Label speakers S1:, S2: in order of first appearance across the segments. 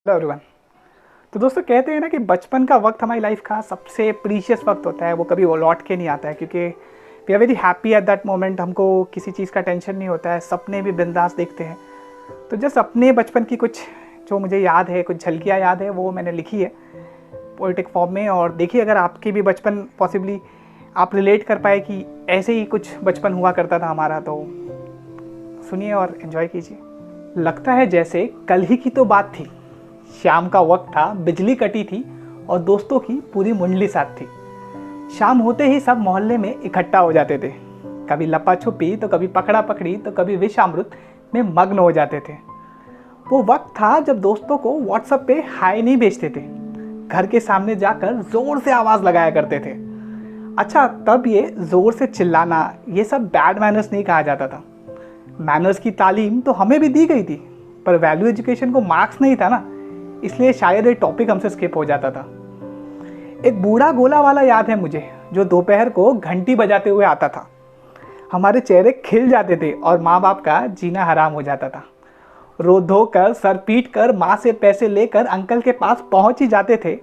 S1: Hello everyone. तो दोस्तों कहते हैं ना कि बचपन का वक्त हमारी लाइफ का सबसे प्रीशियस वक्त होता है। वो कभी वो लौट के नहीं आता है क्योंकि we are very happy at that moment. हमको किसी चीज़ का टेंशन नहीं होता है, सपने भी बिंदास देखते हैं। तो जस्ट अपने बचपन की कुछ जो मुझे याद है, कुछ झलकियाँ याद है, वो मैंने लिखी है पोएटिक फॉर्म में। और देखिए अगर आपकी भी बचपन पॉसिबली आप रिलेट कर पाए कि ऐसे ही कुछ बचपन हुआ करता था हमारा, तो सुनिए और एंजॉय कीजिए। लगता है जैसे कल ही की तो बात थी। शाम का वक्त था, बिजली कटी थी और दोस्तों की पूरी मुंडली साथ थी। शाम होते ही सब मोहल्ले में इकट्ठा हो जाते थे। कभी लपा छुपी तो कभी पकड़ा पकड़ी तो कभी विषामृत में मग्न हो जाते थे। वो वक्त था जब दोस्तों को व्हाट्सएप पे हाय नहीं भेजते थे, घर के सामने जाकर जोर से आवाज़ लगाया करते थे। अच्छा, तब ये जोर से चिल्लाना ये सब बैड मैनर्स नहीं कहा जाता था। मैनर्स की तालीम तो हमें भी दी गई थी, पर वैल्यू एजुकेशन को मार्क्स नहीं था ना, इसलिए शायद ये टॉपिक हमसे स्किप हो जाता था। एक बूढ़ा गोला वाला याद है मुझे, जो दोपहर को घंटी बजाते हुए आता था। हमारे चेहरे खिल जाते थे और माँ बाप का जीना हराम हो जाता था। रो धो कर, सर पीट कर, माँ से पैसे लेकर अंकल के पास पहुँच ही जाते थे।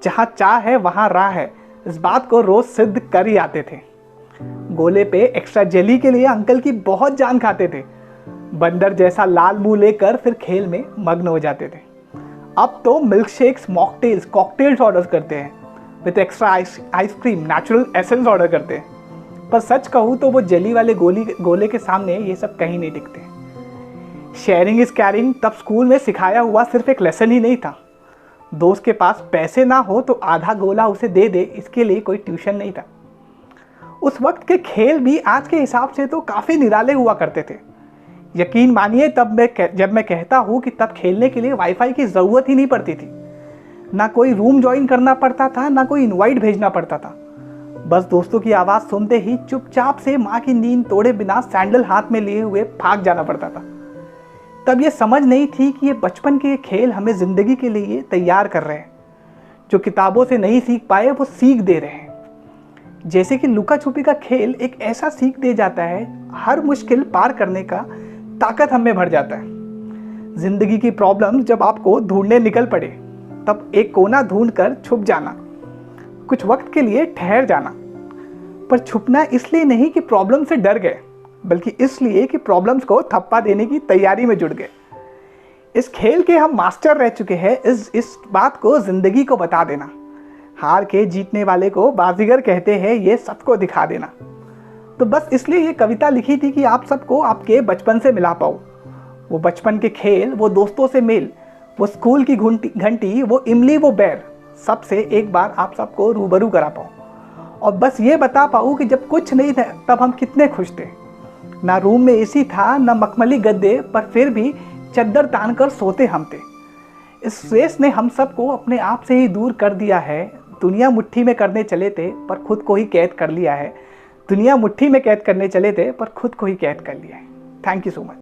S1: जहाँ चाह है वहाँ राह है, इस बात को रोज़ सिद्ध कर ही आते थे। गोले पे एक्स्ट्रा जेली के लिए अंकल की बहुत जान खाते थे। बंदर जैसा लाल मुंह लेकर फिर खेल में मग्न हो जाते थे। अब तो milkshakes, mocktails, cocktails order करते हैं, with extra ice cream, natural essence order करते हैं। पर सच कहूँ तो वो जेली वाले गोले के सामने ये सब कहीं नहीं टिकते। शेयरिंग इज कैरिंग तब स्कूल में सिखाया हुआ सिर्फ एक लेसन ही नहीं था। दोस्त के पास पैसे ना हो तो आधा गोला उसे दे दे, इसके लिए कोई ट्यूशन नहीं था। उस वक्त के खेल भी आज के हिसाब से तो काफ़ी निराले हुआ करते थे। यकीन मानिए जब मैं कहता हूँ कि तब खेलने के लिए वाईफाई की ज़रूरत ही नहीं पड़ती थी। ना कोई रूम ज्वाइन करना पड़ता था, ना कोई इनवाइट भेजना पड़ता था। बस दोस्तों की आवाज़ सुनते ही चुपचाप से माँ की नींद तोड़े बिना सैंडल हाथ में लिए हुए भाग जाना पड़ता था। तब ये समझ नहीं थी कि ये बचपन के खेल हमें ज़िंदगी के लिए तैयार कर रहे हैं। जो किताबों से नहीं सीख पाए वो सीख दे रहे हैं। जैसे कि लुका छुपी का खेल एक ऐसा सीख दे जाता है, हर मुश्किल पार करने का ताकत हमें भर जाता है। जिंदगी की प्रॉब्लम जब आपको ढूंढने निकल पड़े, तब एक कोना ढूंढकर छुप जाना, कुछ वक्त के लिए ठहर जाना। पर छुपना इसलिए नहीं कि प्रॉब्लम से डर गए, बल्कि इसलिए कि प्रॉब्लम्स को थप्पा देने की तैयारी में जुट गए। इस खेल के हम मास्टर रह चुके हैं। इस बात को जिंदगी को बता देना। हार के जीतने वाले को बाजीगर कहते हैं, ये सबको दिखा देना। तो बस इसलिए ये कविता लिखी थी कि आप सबको आपके बचपन से मिला पाओ। वो बचपन के खेल, वो दोस्तों से मेल, वो स्कूल की घंटी, वो इमली, वो बैर, सबसे एक बार आप सबको रूबरू करा पाऊँ। और बस ये बता पाऊँ कि जब कुछ नहीं था तब हम कितने खुश थे। ना रूम में एसी था, ना मखमली गद्दे, पर फिर भी चद्दर तान कर सोते हम थे। इस रेस ने हम सबको अपने आप से ही दूर कर दिया है। दुनिया मुट्ठी में करने चले थे पर खुद को ही कैद कर लिया है। दुनिया मुट्ठी में कैद करने चले थे पर खुद को ही कैद कर लिया है। Thank you so much.